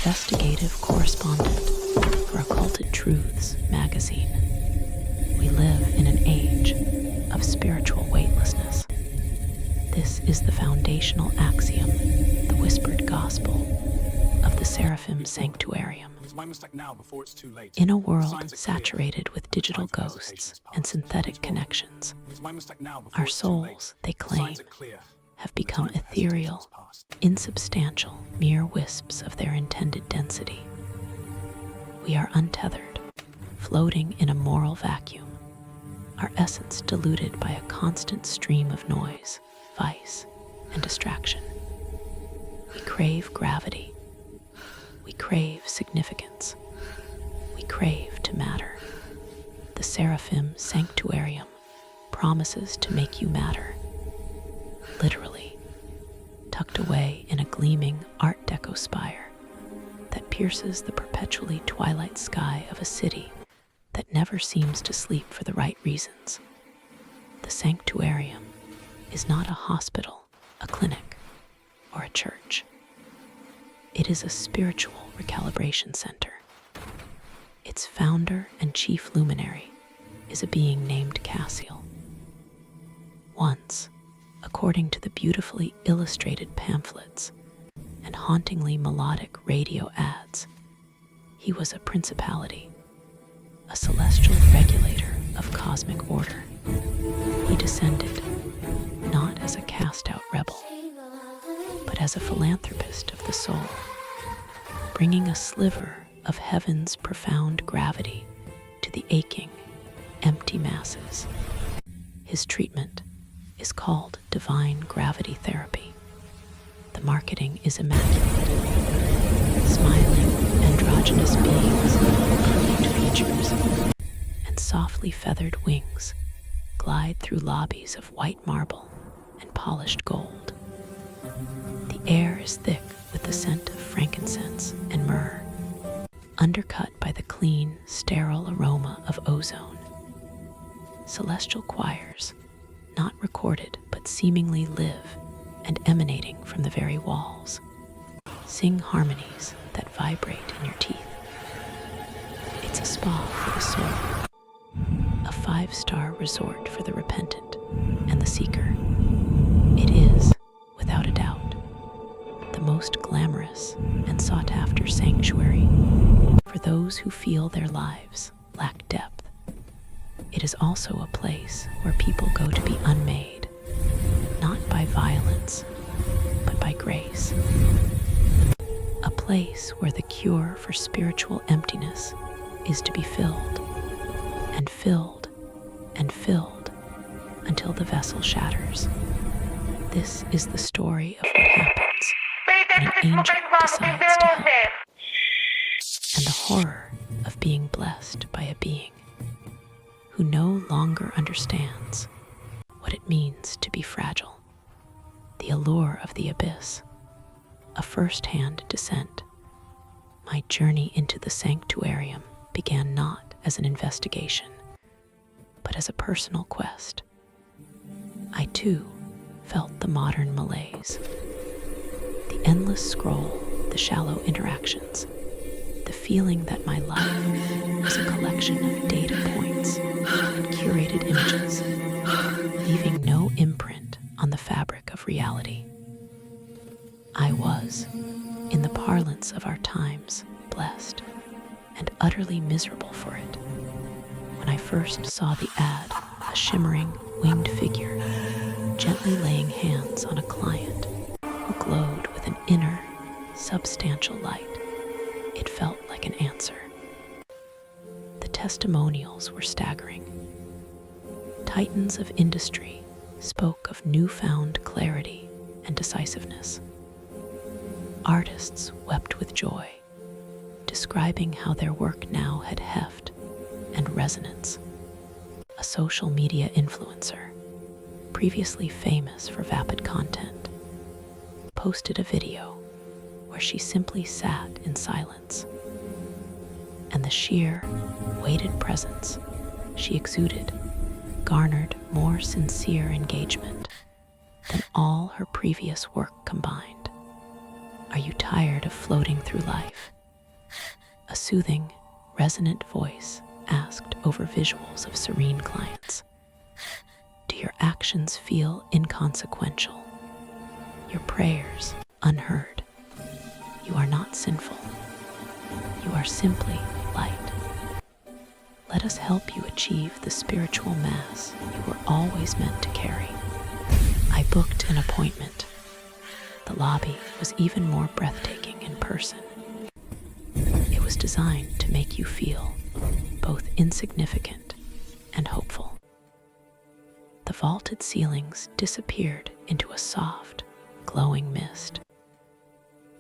investigative correspondent for Occulted Truths magazine. We live in an age of spiritual weightlessness. This is the foundational axiom, the whispered gospel of the Seraphim Sanktuarium. In a world saturated with digital ghosts and synthetic connections, our souls, they claim, have become ethereal, insubstantial, mere wisps of their intended density. We are untethered, floating in a moral vacuum, our essence diluted by a constant stream of noise, vice, and distraction. We crave gravity. We crave significance. We crave to matter. The Seraphim Sanktuarium promises to make you matter. Literally, tucked away in a gleaming Art Deco spire that pierces the perpetually twilight sky of a city that never seems to sleep for the right reasons. The Sanktuarium is not a hospital, a clinic, or a church. It is a spiritual recalibration center. Its founder and chief luminary is a being named Cassiel. Once, according to the beautifully illustrated pamphlets and hauntingly melodic radio ads, he was a principality, a celestial regulator of cosmic order. He descended not as a cast-out rebel, but as a philanthropist of the soul, bringing a sliver of heaven's profound gravity to the aching, empty masses. His treatment is called divine gravity therapy. The marketing is immaculate. Smiling, androgynous beings, perfect features, and softly feathered wings glide through lobbies of white marble and polished gold. The air is thick with the scent of frankincense and myrrh, undercut by the clean, sterile aroma of ozone. Celestial choirs, not recorded but seemingly live and emanating from the very walls, sing harmonies that vibrate in your teeth. It's a spa for the soul, a 5-star resort for the repentant and the seeker. It is, without a doubt, the most glamorous and sought-after sanctuary for those who feel their lives lack depth. It is also a place where people go to be unmade, not by violence, but by grace. A place where the cure for spiritual emptiness is to be filled, and filled, and filled, until the vessel shatters. This is the story of what happens when an angel decides to help, and the horror of being blessed by a being who no longer understands what it means to be fragile. The allure of the abyss, a first-hand descent. My journey into the sanctuarium began not as an investigation, but as a personal quest. I too felt the modern malaise. The endless scroll, the shallow interactions, the feeling that my life was a collection of data points and curated images, leaving no imprint on the fabric of reality. I was, in the parlance of our times, blessed and utterly miserable for it. When I first saw the ad, a shimmering, winged figure gently laying hands on a client who glowed with an inner, substantial light, it felt like an answer. The testimonials were staggering. Titans of industry spoke of newfound clarity and decisiveness. Artists wept with joy, describing how their work now had heft and resonance. A social media influencer, previously famous for vapid content, posted a video where she simply sat in silence, and the sheer, weighted presence she exuded garnered more sincere engagement than all her previous work combined. Are you tired of floating through life? A soothing, resonant voice asked over visuals of serene clients. Do your actions feel inconsequential? Your prayers unheard? You are not sinful. You are simply light. Let us help you achieve the spiritual mass you were always meant to carry. I booked an appointment. The lobby was even more breathtaking in person. It was designed to make you feel both insignificant and hopeful. The vaulted ceilings disappeared into a soft, glowing mist.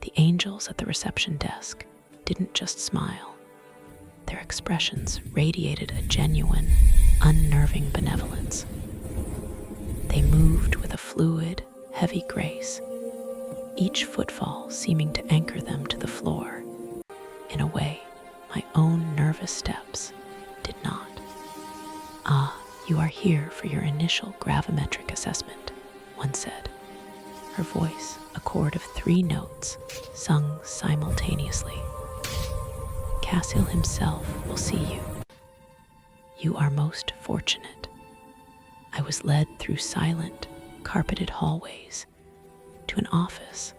The angels at the reception desk didn't just smile. Their expressions radiated a genuine, unnerving benevolence. They moved with a fluid, heavy grace, each footfall seeming to anchor them to the floor in a way my own nervous steps did not. Ah, you are here for your initial gravimetric assessment, one said, her voice a chord of 3 notes sung simultaneously. Cassiel himself will see you. You are most fortunate. I was led through silent, carpeted hallways to an office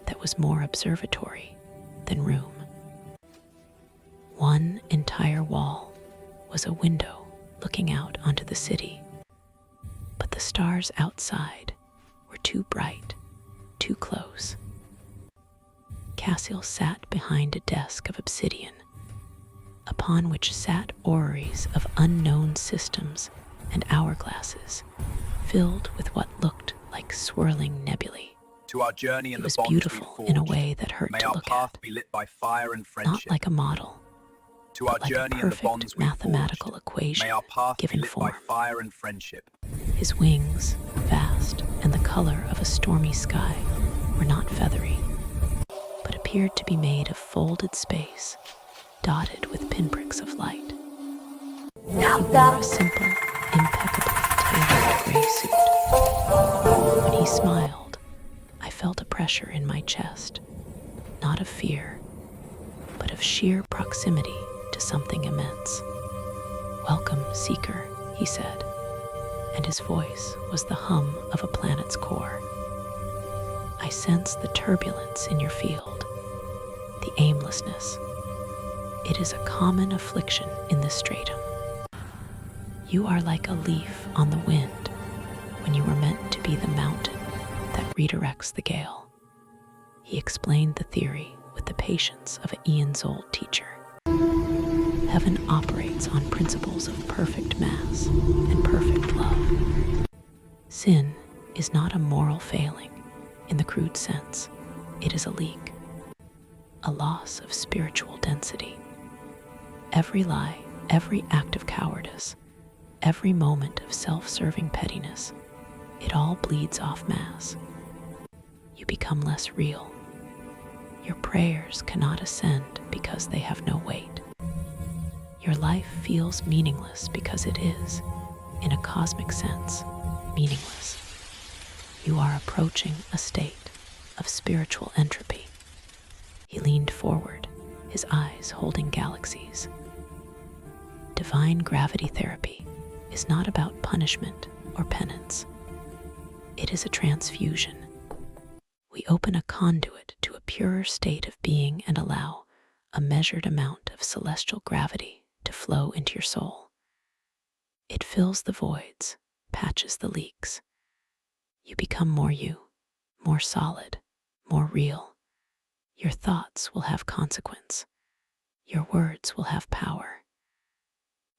that was more observatory than room. One entire wall was a window looking out onto the city, but the stars outside were too bright, too close. Cassiel sat behind a desk of obsidian, upon which sat orreries of unknown systems and hourglasses filled with what looked like swirling nebulae. To our journey in It the was bonds beautiful we in a forged. way that hurt May to our look path at, be lit by fire and not friendship. like a model, To our but like a journey in the bonds perfect we mathematical forged. equation May our path be given lit form. by fire and friendship. His wings, vast and the color of a stormy sky, were not feathery, but appeared to be made of folded space, dotted with pinpricks of light. He wore a simple, impeccably tailored gray suit. When he smiled, I felt a pressure in my chest, not of fear, but of sheer proximity to something immense. Welcome, Seeker, he said, and his voice was the hum of a planet's core. I sense the turbulence in your field, the aimlessness. It is a common affliction in this stratum. You are like a leaf on the wind when you were meant to be the mountain that redirects the gale. He explained the theory with the patience of an eons-old teacher. Heaven operates on principles of perfect mass and perfect love. Sin is not a moral failing in the crude sense. It is a leak, a loss of spiritual density. Every lie, every act of cowardice, every moment of self-serving pettiness, it all bleeds off mass. You become less real. Your prayers cannot ascend because they have no weight. Your life feels meaningless because it is, in a cosmic sense, meaningless. You are approaching a state of spiritual entropy. He leaned forward, his eyes holding galaxies. Divine gravity therapy is not about punishment or penance. It is a transfusion. We open a conduit to a purer state of being and allow a measured amount of celestial gravity to flow into your soul. It fills the voids, patches the leaks. You become more you, more solid, more real. Your thoughts will have consequence. Your words will have power.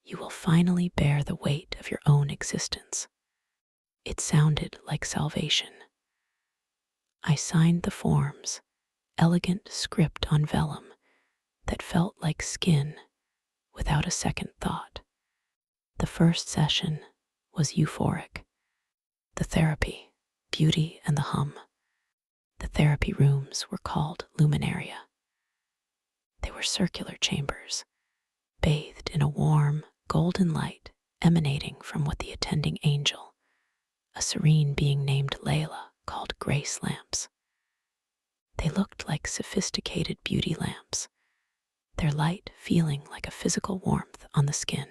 You will finally bear the weight of your own existence. It sounded like salvation. I signed the forms, elegant script on vellum that felt like skin without a second thought. The first session was euphoric. The therapy, beauty and the hum. The therapy rooms were called luminaria. They were circular chambers, bathed in a warm, golden light emanating from what the attending angel, a serene being named Layla, called grace lamps. They looked like sophisticated beauty lamps, their light feeling like a physical warmth on the skin.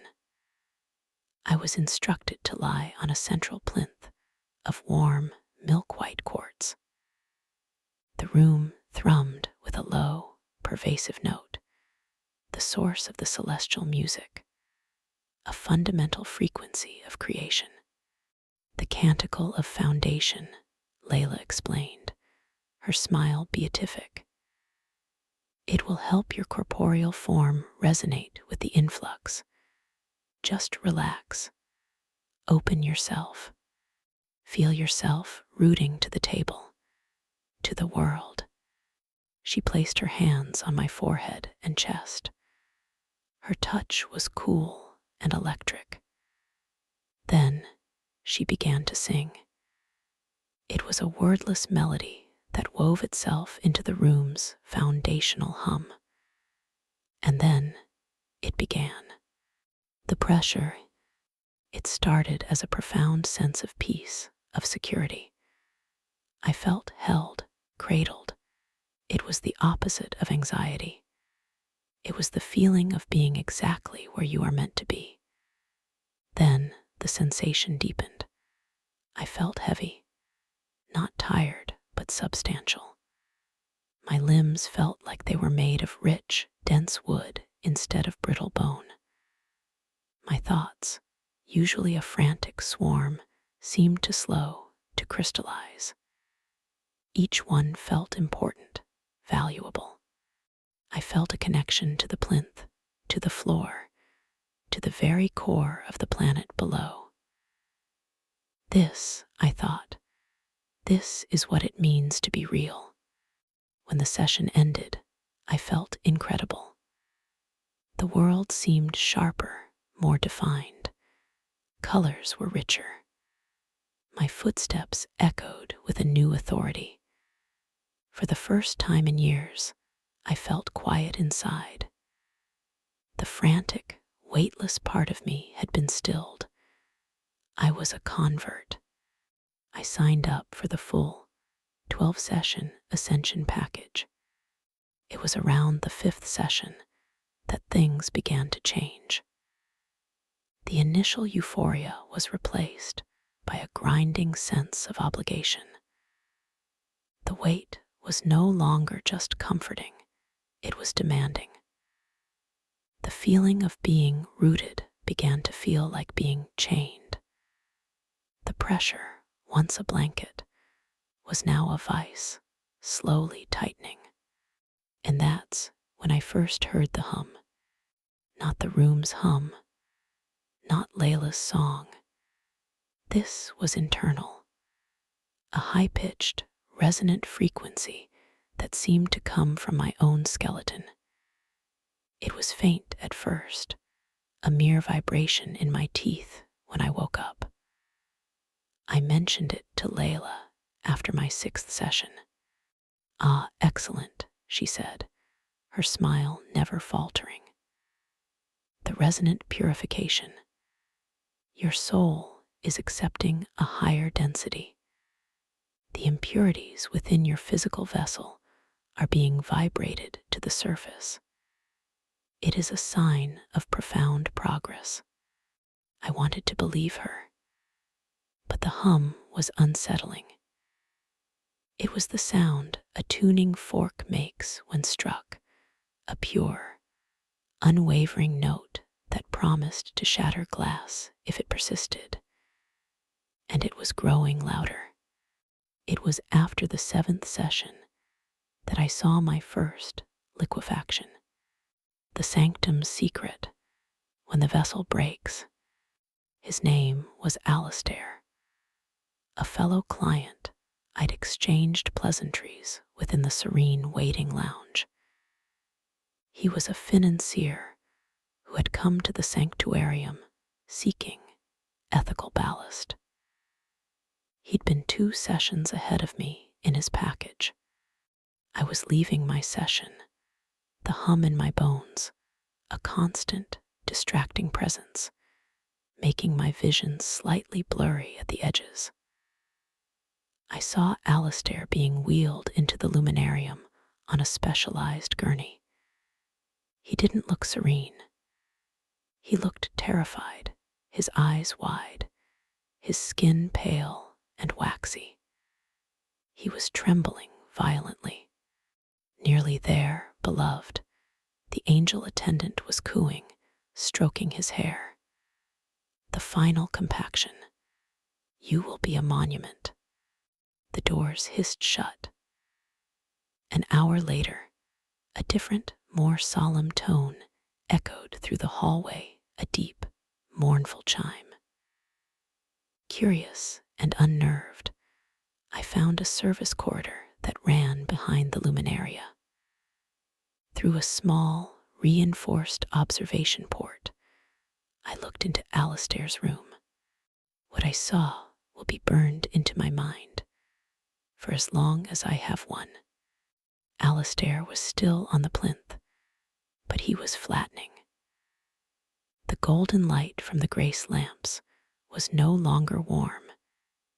I was instructed to lie on a central plinth of warm, milk-white quartz. The room thrummed with a low, pervasive note, the source of the celestial music, a fundamental frequency of creation. The canticle of foundation, Layla explained, her smile beatific. It will help your corporeal form resonate with the influx. Just relax. Open yourself. Feel yourself rooting to the table, to the world. She placed her hands on my forehead and chest. Her touch was cool and electric. Then she began to sing. It was a wordless melody that wove itself into the room's foundational hum. And then it began. The pressure, it started as a profound sense of peace, of security. I felt held, cradled. It was the opposite of anxiety. It was the feeling of being exactly where you are meant to be. Then the sensation deepened. I felt heavy, not tired, but substantial. My limbs felt like they were made of rich, dense wood instead of brittle bone. My thoughts, usually a frantic swarm, seemed to slow, to crystallize. Each one felt important, valuable. I felt a connection to the plinth, to the floor, to the very core of the planet below. This, I thought, this is what it means to be real. When the session ended, I felt incredible. The world seemed sharper, more defined. Colors were richer. My footsteps echoed with a new authority. For the first time in years, I felt quiet inside. The frantic, weightless part of me had been stilled. I was a convert. I signed up for the full 12-session Ascension package. It was around the 5th session that things began to change. The initial euphoria was replaced by a grinding sense of obligation. The weight was no longer just comforting, it was demanding. The feeling of being rooted began to feel like being chained. The pressure, once a blanket, was now a vice, slowly tightening. And that's when I first heard the hum. Not the room's hum, not Layla's song. This was internal, a high-pitched, resonant frequency that seemed to come from my own skeleton. It was faint at first, a mere vibration in my teeth when I woke up. I mentioned it to Layla after my 6th session. "Ah, excellent," she said, her smile never faltering. The resonant purification. Your soul is accepting a higher density. The impurities within your physical vessel are being vibrated to the surface. It is a sign of profound progress. I wanted to believe her, but the hum was unsettling. It was the sound a tuning fork makes when struck, a pure, unwavering note that promised to shatter glass if it persisted. And it was growing louder. It was after the 7th session that I saw my first liquefaction. The sanctum's secret, when the vessel breaks. His name was Alistair, a fellow client I'd exchanged pleasantries within the serene waiting lounge. He was a financier who had come to the sanctuarium seeking ethical ballast. He'd been 2 sessions ahead of me in his package. I was leaving my session, the hum in my bones, a constant, distracting presence, making my vision slightly blurry at the edges. I saw Alistair being wheeled into the luminarium on a specialized gurney. He didn't look serene. He looked terrified, his eyes wide, his skin pale and waxy. He was trembling violently. Nearly there, beloved, the angel attendant was cooing, stroking his hair. The final compaction. You will be a monument. The doors hissed shut. An hour later, a different, more solemn tone echoed through the hallway, a deep, mournful chime. Curious and unnerved, I found a service corridor that ran behind the luminaria. Through a small, reinforced observation port, I looked into Alistair's room. What I saw will be burned into my mind for as long as I have one. Alistair was still on the plinth, but he was flattening. The golden light from the grace lamps was no longer warm.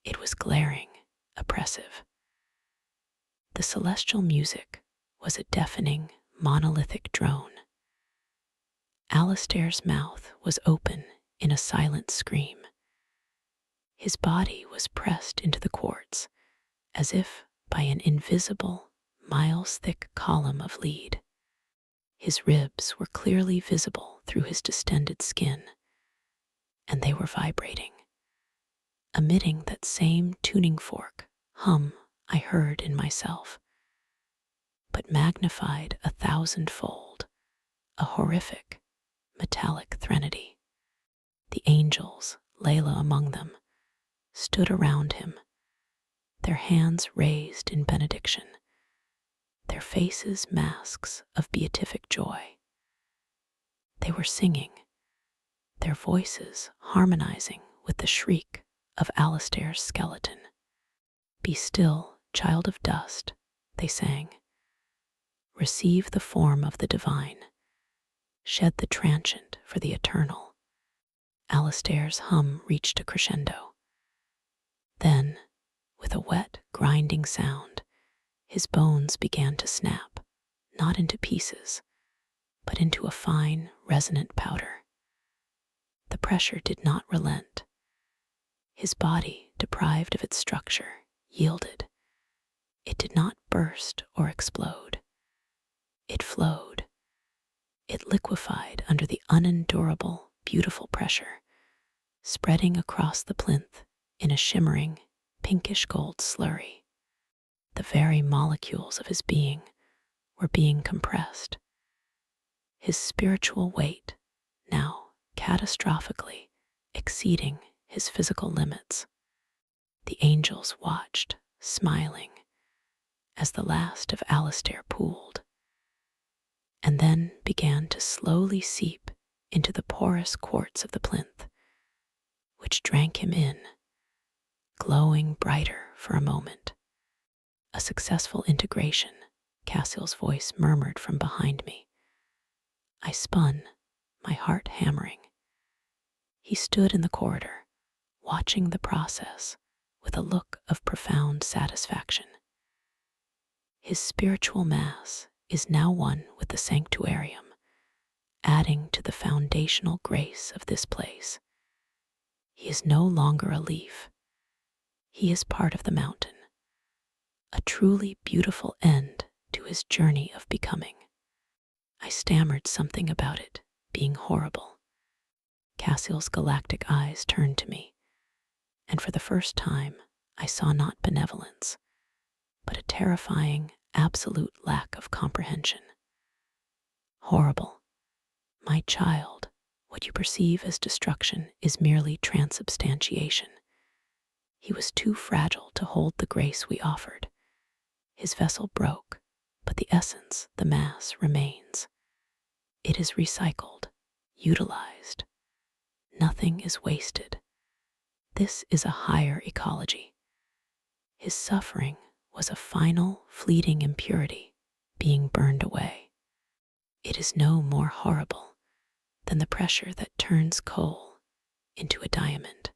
It was glaring, oppressive. The celestial music was a deafening, monolithic drone. Alistair's mouth was open in a silent scream. His body was pressed into the quartz, as if by an invisible, miles-thick column of lead. His ribs were clearly visible through his distended skin, and they were vibrating, emitting that same tuning fork hum I heard in myself, but magnified 1,000-fold, a horrific, metallic threnody. The angels, Layla among them, stood around him, their hands raised in benediction, their faces masks of beatific joy. They were singing, their voices harmonizing with the shriek of Alistair's skeleton. Be still, child of dust, they sang. Receive the form of the divine. Shed the transient for the eternal. Alistair's hum reached a crescendo. Then, with a wet, grinding sound, his bones began to snap, not into pieces, but into a fine, resonant powder. The pressure did not relent. His body, deprived of its structure, yielded. It did not burst or explode. It flowed. It liquefied under the unendurable, beautiful pressure, spreading across the plinth in a shimmering, pinkish gold slurry. The very molecules of his being were being compressed. His spiritual weight, now catastrophically exceeding his physical limits. The angels watched, smiling, as the last of Alistair pooled, and then began to slowly seep into the porous quartz of the plinth, which drank him in, glowing brighter for a moment. A successful integration, Cassiel's voice murmured from behind me. I spun, my heart hammering. He stood in the corridor, watching the process with a look of profound satisfaction. His spiritual mass is now one with the sanctuarium, adding to the foundational grace of this place. He is no longer a leaf. He is part of the mountain, a truly beautiful end to his journey of becoming. I stammered something about it being horrible. Cassiel's galactic eyes turned to me, and for the first time I saw not benevolence, but a terrifying, absolute lack of comprehension. Horrible. My child, what you perceive as destruction is merely transubstantiation. He was too fragile to hold the grace we offered. His vessel broke, but the essence, the mass, remains. It is recycled, utilized. Nothing is wasted. This is a higher ecology. His suffering was a final, fleeting impurity being burned away. It is no more horrible than the pressure that turns coal into a diamond.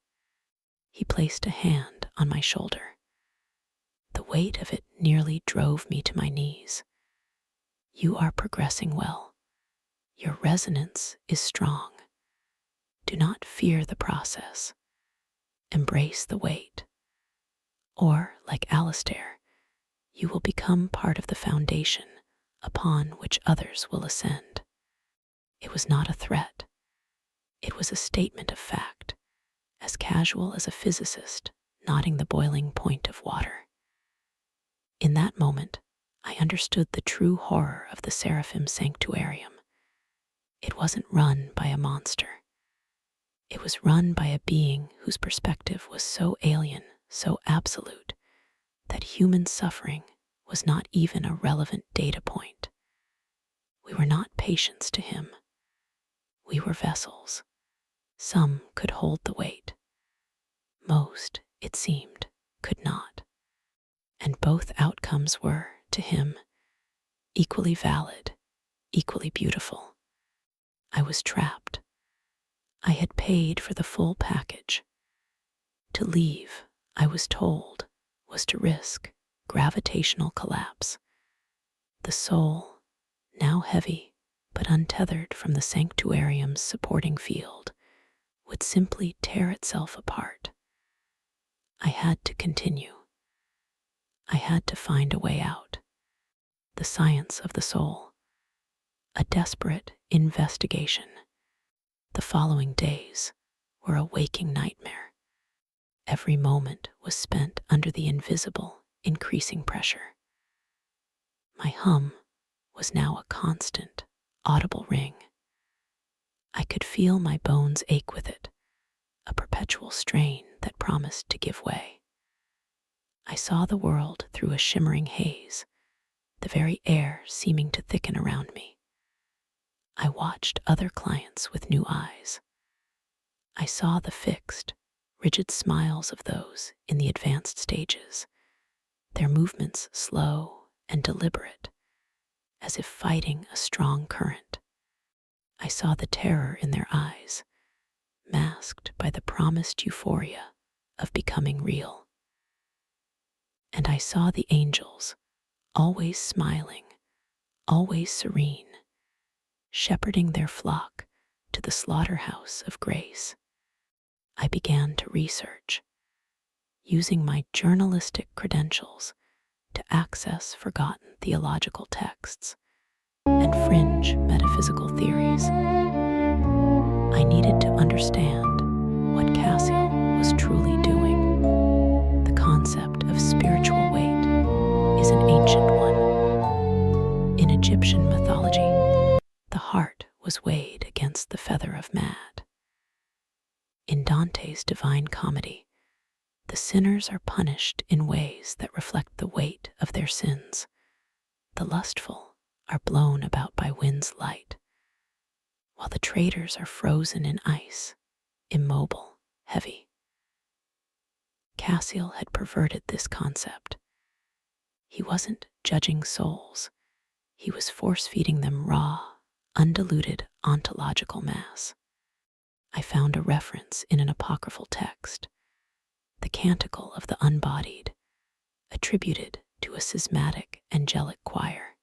He placed a hand on my shoulder. weight of it nearly drove me to my knees. You are progressing well. Your resonance is strong. Do not fear the process. Embrace the weight. Or, like Alistair, you will become part of the foundation upon which others will ascend. It was not a threat. It was a statement of fact, as casual as a physicist nodding the boiling point of water. In that moment, I understood the true horror of the Seraphim Sanctuarium. It wasn't run by a monster. It was run by a being whose perspective was so alien, so absolute, that human suffering was not even a relevant data point. We were not patients to him. We were vessels. Some could hold the weight. Most, it seemed, could not. And both outcomes were, to him, equally valid, equally beautiful. I was trapped. I had paid for the full package. To leave, I was told, was to risk gravitational collapse. The soul, now heavy but untethered from the sanctuarium's supporting field, would simply tear itself apart. I had to continue. I had to find a way out. The science of the soul. A desperate investigation. The following days were a waking nightmare. Every moment was spent under the invisible, increasing pressure. My hum was now a constant, audible ring. I could feel my bones ache with it, a perpetual strain that promised to give way. I saw the world through a shimmering haze, the very air seeming to thicken around me. I watched other clients with new eyes. I saw the fixed, rigid smiles of those in the advanced stages, their movements slow and deliberate, as if fighting a strong current. I saw the terror in their eyes, masked by the promised euphoria of becoming real. And I saw the angels, always smiling, always serene, shepherding their flock to the slaughterhouse of grace. I began to research, using my journalistic credentials to access forgotten theological texts and fringe metaphysical theories. I needed to understand what Cassiel was truly doing. The concept of spiritual weight is an ancient one. In Egyptian mythology, the heart was weighed against the feather of Mad. In Dante's Divine Comedy, the sinners are punished in ways that reflect the weight of their sins. The lustful are blown about by wind's light, while the traitors are frozen in ice, immobile, heavy. Cassiel had perverted this concept. He wasn't judging souls. He was force-feeding them raw, undiluted ontological mass. I found a reference in an apocryphal text, the Canticle of the Unbodied, attributed to a schismatic angelic choir.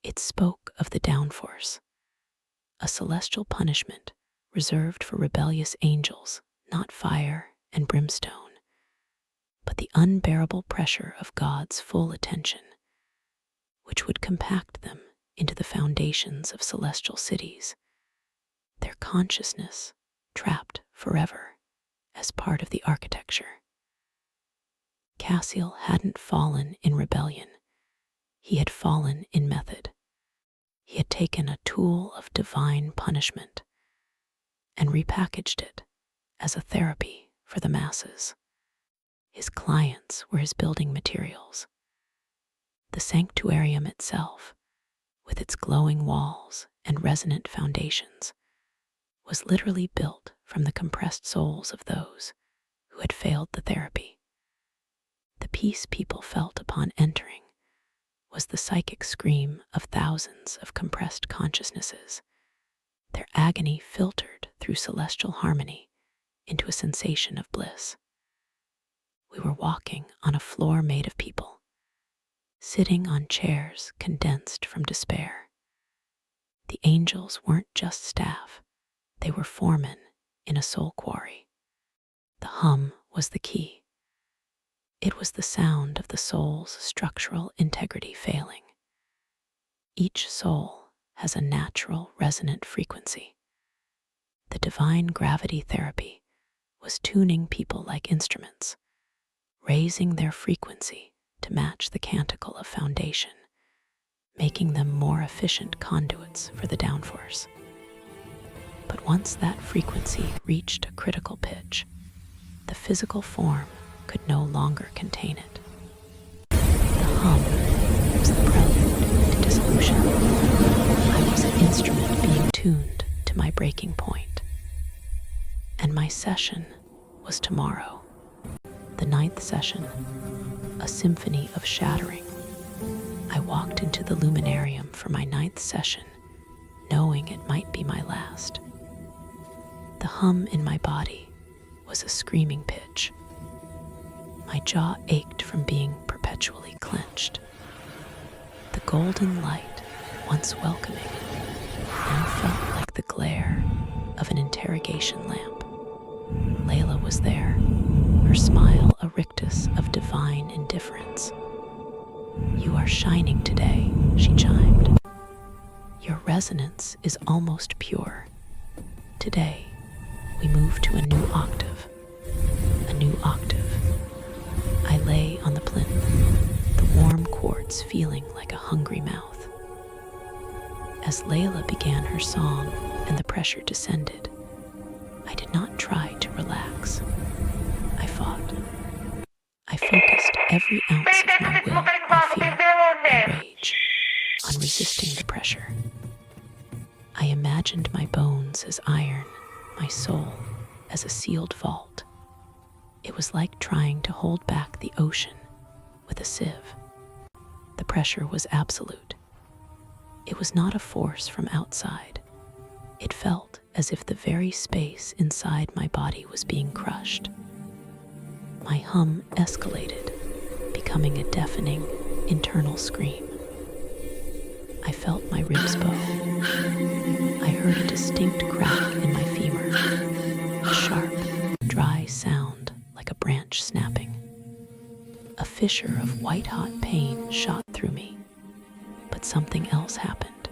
It spoke of the downforce, a celestial punishment reserved for rebellious angels, not fire and brimstone, but the unbearable pressure of God's full attention, which would compact them into the foundations of celestial cities, their consciousness trapped forever as part of the architecture. Cassiel hadn't fallen in rebellion. He had fallen in method. He had taken a tool of divine punishment and repackaged it as a therapy for the masses. His clients were his building materials. The sanctuarium itself, with its glowing walls and resonant foundations, was literally built from the compressed souls of those who had failed the therapy. The peace people felt upon entering was the psychic scream of thousands of compressed consciousnesses, their agony filtered through celestial harmony into a sensation of bliss. We were walking on a floor made of people, sitting on chairs condensed from despair. The angels weren't just staff, they were foremen in a soul quarry. The hum was the key. It was the sound of the soul's structural integrity failing. Each soul has a natural resonant frequency. The divine gravity therapy was tuning people like instruments, raising their frequency to match the canticle of foundation, making them more efficient conduits for the downforce. But once that frequency reached a critical pitch, the physical form could no longer contain it. The hum was the prelude to dissolution. I was an instrument being tuned to my breaking point. And my session was tomorrow, the 9th session, a symphony of shattering. I walked into the luminarium for my 9th session, knowing it might be my last. The hum in my body was a screaming pitch. My jaw ached from being perpetually clenched. The golden light, once welcoming, now felt like the glare of an interrogation lamp. Layla was there, her smile a rictus of divine indifference. "You are shining today," she chimed. "Your resonance is almost pure. Today, we move to a new octave. A new octave." I lay on the plinth, the warm quartz feeling like a hungry mouth. As Layla began her song and the pressure descended, I did not try to relax. I fought. I focused every ounce of my will on fear and rage, on resisting the pressure. I imagined my bones as iron, my soul as a sealed vault. It was like trying to hold back the ocean with a sieve. The pressure was absolute. It was not a force from outside. It felt as if the very space inside my body was being crushed. My hum escalated, becoming a deafening internal scream. I felt my ribs bow. I heard a distinct crack in my femur, a sharp, dry sound like a branch snapping. A fissure of white-hot pain shot through me, but something else happened.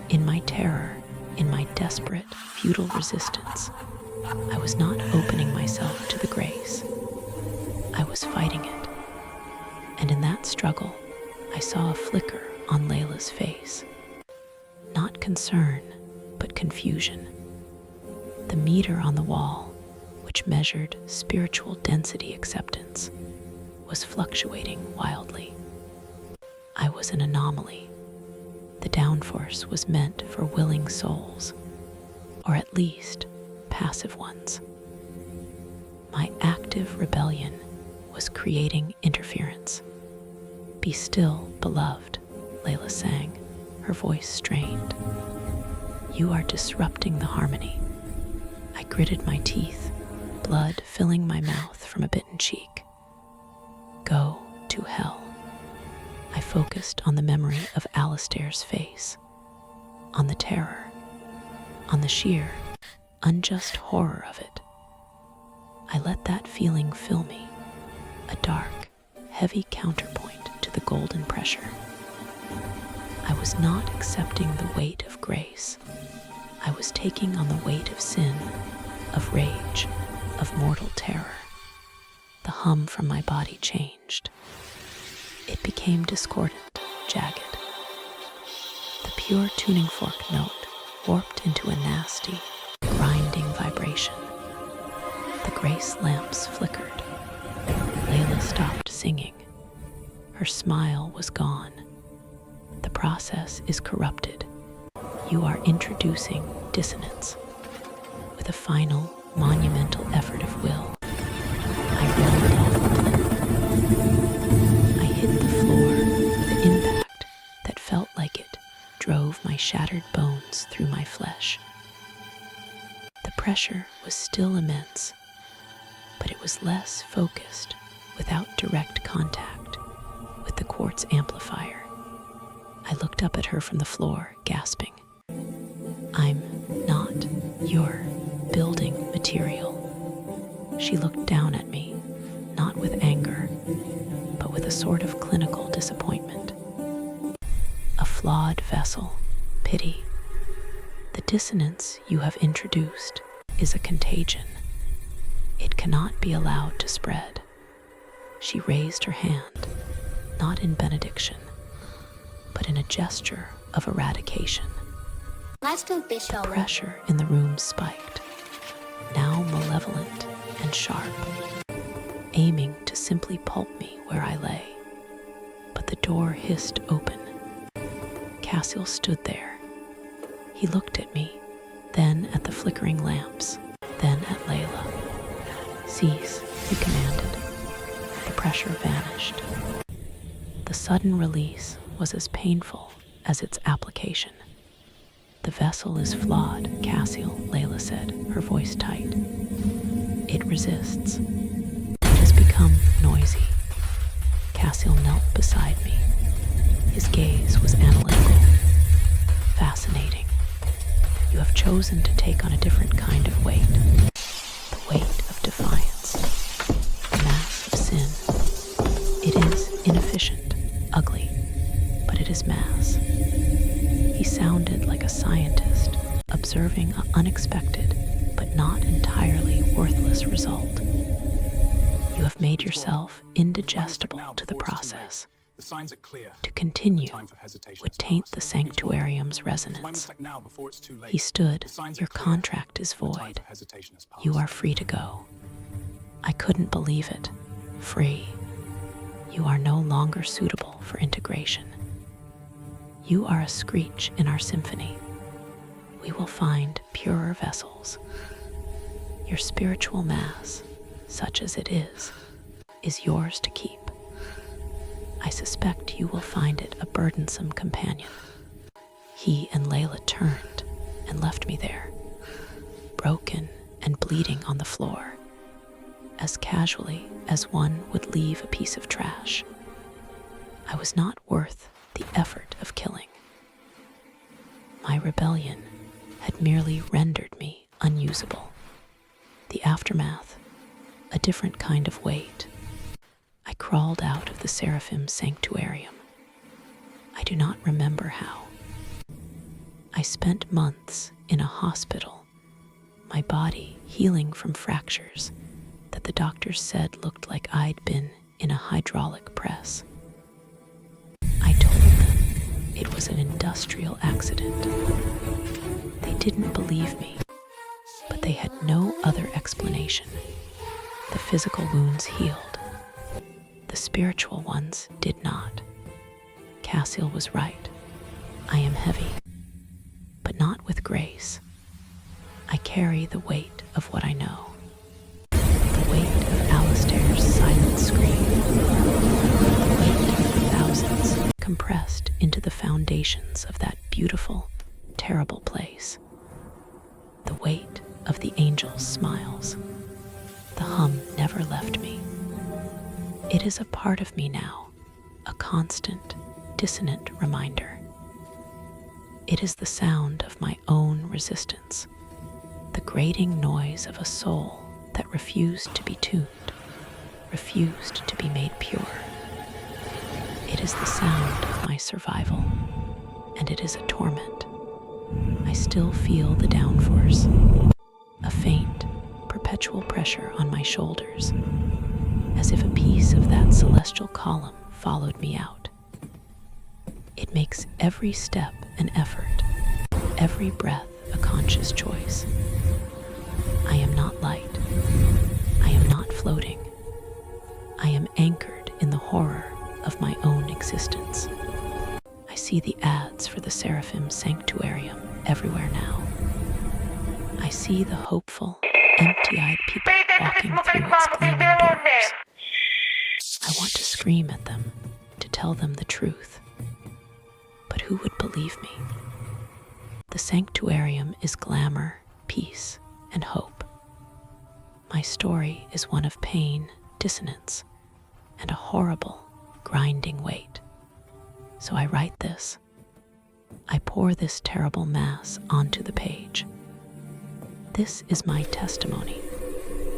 In my terror, in my desperate, futile resistance, I was not opening myself to the grace. I was fighting it. And in that struggle, I saw a flicker on Layla's face. Not concern, but confusion. The meter on the wall, which measured spiritual density acceptance, was fluctuating wildly. I was an anomaly. The downforce was meant for willing souls, or at least passive ones. My active rebellion was creating interference. "Be still, beloved," Layla sang, her voice strained. "You are disrupting the harmony." I gritted my teeth, blood filling my mouth from a bitten cheek. "Go to hell." I focused on the memory of Alistair's face, on the terror, on the sheer, unjust horror of it. I let that feeling fill me, a dark, heavy counterpoint to the golden pressure. I was not accepting the weight of grace. I was taking on the weight of sin, of rage, of mortal terror. The hum from my body changed. It became discordant, jagged. The pure tuning fork note warped into a nasty, grinding vibration. The grace lamps flickered. Layla stopped singing. Her smile was gone. The process is corrupted. You are introducing dissonance. With a final, monumental effort of will, I rolled off the plinth. I hit the floor with an impact that felt like it drove my shattered bones through my flesh. The pressure was still immense, but it was was less focused without direct contact with the quartz amplifier. I looked up at her from the floor, gasping. I'm not your building material. She looked down at me, not with anger, but with a sort of clinical disappointment. A flawed vessel, pity. The dissonance you have introduced is a contagion. It cannot be allowed to spread. She raised her hand, not in benediction, but in a gesture of eradication. The pressure in the room spiked, now malevolent and sharp, aiming to simply pulp me where I lay. But the door hissed open. Cassiel stood there. He looked at me, then at the flickering lamps, then at Layla. Cease, he commanded. The pressure vanished. The sudden release was as painful as its application. The vessel is flawed, Cassiel, Layla said, her voice tight. It resists. It has become noisy. Cassiel knelt beside me. His gaze was analytical. Fascinating. You have chosen to take on a different kind of weight. The weight of defiance. The mass of sin. It is inefficient, ugly, but it is mass. He sounded like a scientist, observing an unexpected, but not entirely worthless result. You have made yourself indigestible to the process. The signs are clear. To continue Time for hesitation would has taint passed. the sanctuarium's resonance. Like now before it's too late. He stood. The signs are Your clear. contract is The time void. for hesitation has passed. You are free to go. I couldn't believe it. Free. You are no longer suitable for integration. You are a screech in our symphony. We will find purer vessels. Your spiritual mass, such as it is yours to keep. I suspect you will find it a burdensome companion. He and Layla turned and left me there, broken and bleeding on the floor, as casually as one would leave a piece of trash. I was not worth the effort of killing. My rebellion had merely rendered me unusable. The aftermath, a different kind of weight. I crawled out of the Seraphim Sanktuarium. I do not remember how. I spent months in a hospital, my body healing from fractures that the doctors said looked like I'd been in a hydraulic press. I told them it was an industrial accident. They didn't believe me, but they had no other explanation. The physical wounds healed. The spiritual ones did not. Cassiel was right. I am heavy, but not with grace. I carry the weight of what I know. The weight of Alistair's silent scream. The weight of the thousands compressed into the foundations of that beautiful, terrible place. The weight of the angel's smiles. The hum never left me. It is a part of me now, a constant, dissonant reminder. It is the sound of my own resistance, the grating noise of a soul that refused to be tuned, refused to be made pure. It is the sound of my survival, and it is a torment. I still feel the downforce, a faint, perpetual pressure on my shoulders, as if a piece of that celestial column followed me out. It makes every step an effort, every breath a conscious choice. I am not light. I am not floating. I am anchored in the horror of my own existence. I see the ads for the Seraphim Sanktuarium everywhere now. I see the hopeful, empty-eyed people walking through its gleaming doors. I want to scream at them, to tell them the truth. But who would believe me? The sanctuarium is glamour, peace, and hope. My story is one of pain, dissonance, and a horrible, grinding weight. So I write this. I pour this terrible mass onto the page. This is my testimony,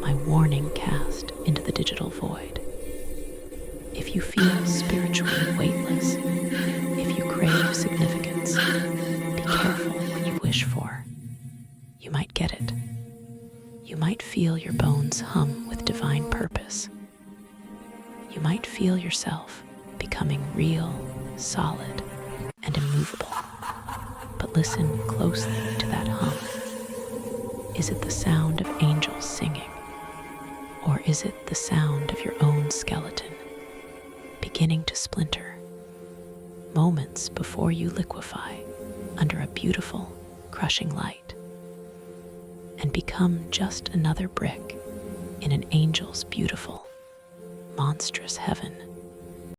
my warning cast into the digital void. If you feel spiritually weightless, if you crave significance, be careful what you wish for. You might get it. You might feel your bones hum with divine purpose. You might feel yourself becoming real, solid, and immovable. But listen closely to that hum. Is it the sound of angels singing? Or is it the sound of your own skeleton beginning to splinter? Moments before you liquefy under a beautiful, crushing light and become just another brick in an angel's beautiful, monstrous heaven.